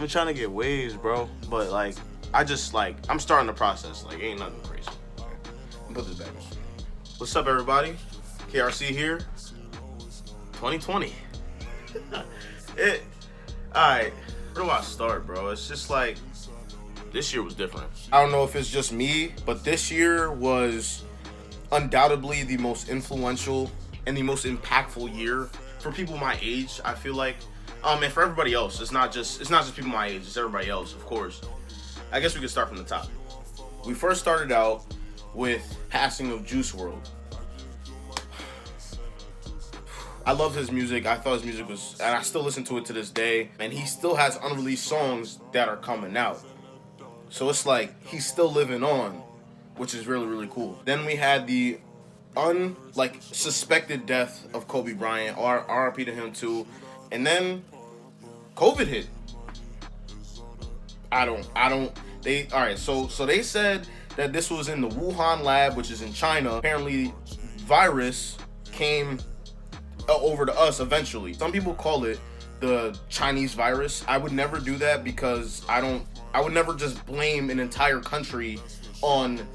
I'm trying to get waves, bro. But like, I'm starting the process. Like, ain't nothing crazy. Okay. Put this back on. What's up, everybody? KRC here. 2020. It. Alright. Where do I start, bro? It's just like, this year was different. I don't know if it's just me, but this year was undoubtedly the most influential and the most impactful year for people my age. I feel like, and for everybody else. It's not just people my age. It's everybody else, of course. I guess we could start from the top. We first started out with passing of Juice WRLD. I love his music. I thought his music was, and I still listen to it to this day. And he still has unreleased songs that are coming out. So it's like he's still living on, which is really, really cool. Then we had the suspected death of Kobe Bryant. RIP to him too. And then COVID hit. So they said that this was in the Wuhan lab, which is in China. Apparently, virus came over to us eventually. Some people call it the Chinese virus. I would never do that because I would never just blame an entire country on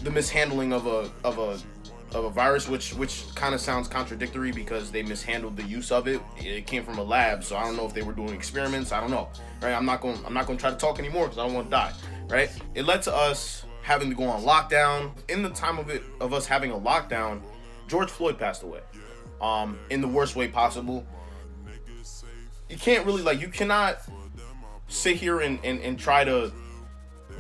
the mishandling of a virus, which kind of sounds contradictory because they mishandled the use of it. It came from a lab, so I don't know if they were doing experiments. I don't know, right? I'm not going to try to talk anymore because I don't want to die, right? It led to us having to go on lockdown. In the time of us having a lockdown, George Floyd passed away, in the worst way possible. You can't really, you cannot sit here and try to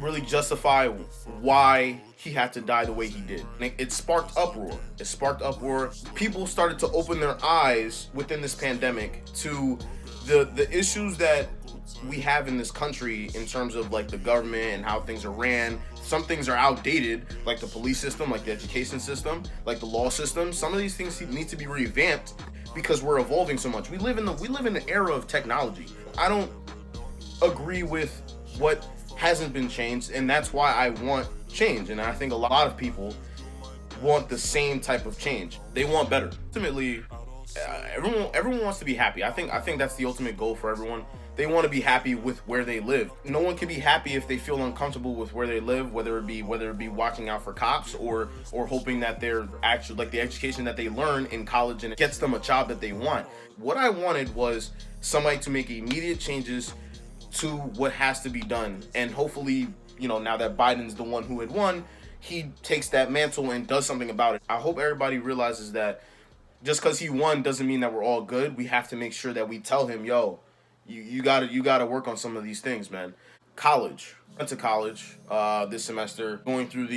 really justify why he had to die the way he did. It sparked uproar. People started to open their eyes within this pandemic to the issues that we have in this country in terms of the government and how things are ran. Some things are outdated, like the police system, like the education system, like the law system. Some of these things need to be revamped because we're evolving so much. We live in an era of technology. I don't agree with what hasn't been changed, and that's why I want change. And I think a lot of people want the same type of change. They want better. Ultimately, everyone wants to be happy. I think that's the ultimate goal for everyone. They want to be happy with where they live. No one can be happy if they feel uncomfortable with where they live, whether it be watching out for cops or hoping that they're actually the education that they learn in college and it gets them a job that they want. What I wanted was somebody to make immediate changes to what has to be done, and hopefully, now that Biden's the one who had won, he takes that mantle and does something about it. I hope everybody realizes that just because he won doesn't mean that we're all good. We have to make sure that we tell him, yo, you gotta work on some of these things, man. College. Went to college this semester, going through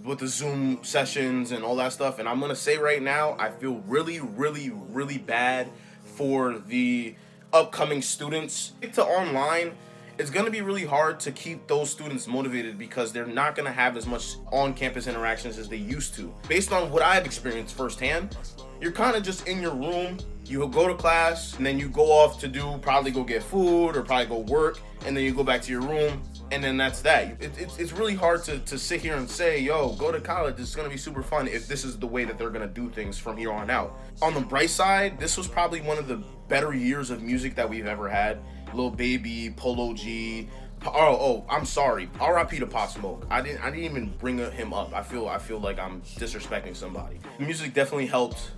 with the Zoom sessions and all that stuff, and I'm gonna say right now, I feel really, really, really bad for the upcoming students. To online, it's going to be really hard to keep those students motivated because they're not going to have as much on-campus interactions as they used to. Based on what I've experienced firsthand, you're kind of just in your room, you go to class, and then you go off to probably go get food or probably go work, and then you go back to your room, and then that's that. It's really hard to sit here and say, yo, go to college, it's going to be super fun if this is the way that they're going to do things from here on out. On the bright side, this was probably one of the better years of music that we've ever had. Lil Baby, Polo G. I'm sorry. R.I.P. to Pop Smoke. I didn't even bring him up. I feel like I'm disrespecting somebody. Music definitely helped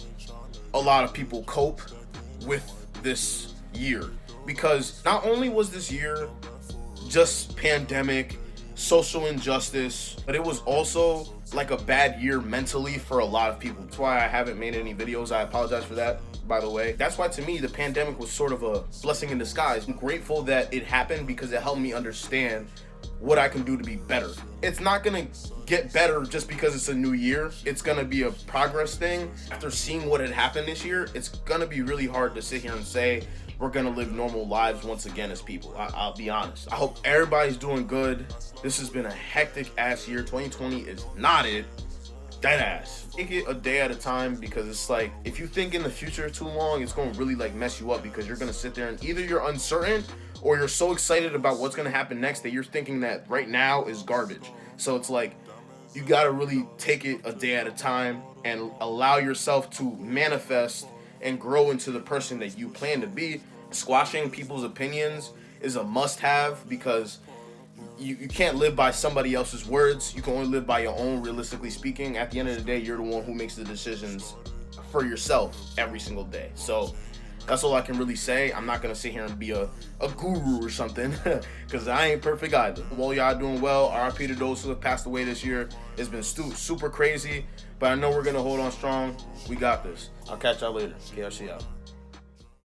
a lot of people cope with this year because not only was this year just pandemic, social injustice, but it was also a bad year mentally for a lot of people. That's why I haven't made any videos. I apologize for that, by the way. That's why, to me, the pandemic was sort of a blessing in disguise. I'm grateful that it happened because it helped me understand what I can do to be better. It's not gonna get better just because it's a new year. It's gonna be a progress thing. After seeing what had happened this year, it's gonna be really hard to sit here and say we're gonna live normal lives once again as people. I'll be honest. I hope everybody's doing good. This has been a hectic ass year. 2020 is not it. Dead ass. Take it a day at a time because it's if you think in the future too long, it's gonna really mess you up because you're gonna sit there and either you're uncertain or you're so excited about what's gonna happen next that you're thinking that right now is garbage. So it's you gotta really take it a day at a time and allow yourself to manifest and grow into the person that you plan to be. Squashing people's opinions is a must-have, because you can't live by somebody else's words. You can only live by your own, realistically speaking. At the end of the day, you're the one who makes the decisions for yourself every single day. So that's all I can really say. I'm not going to sit here and be a guru or something, because I ain't perfect either. While y'all doing well, RIP to those who have passed away this year. It's been super crazy, but I know we're going to hold on strong. We got this. I'll catch y'all later. KRC out.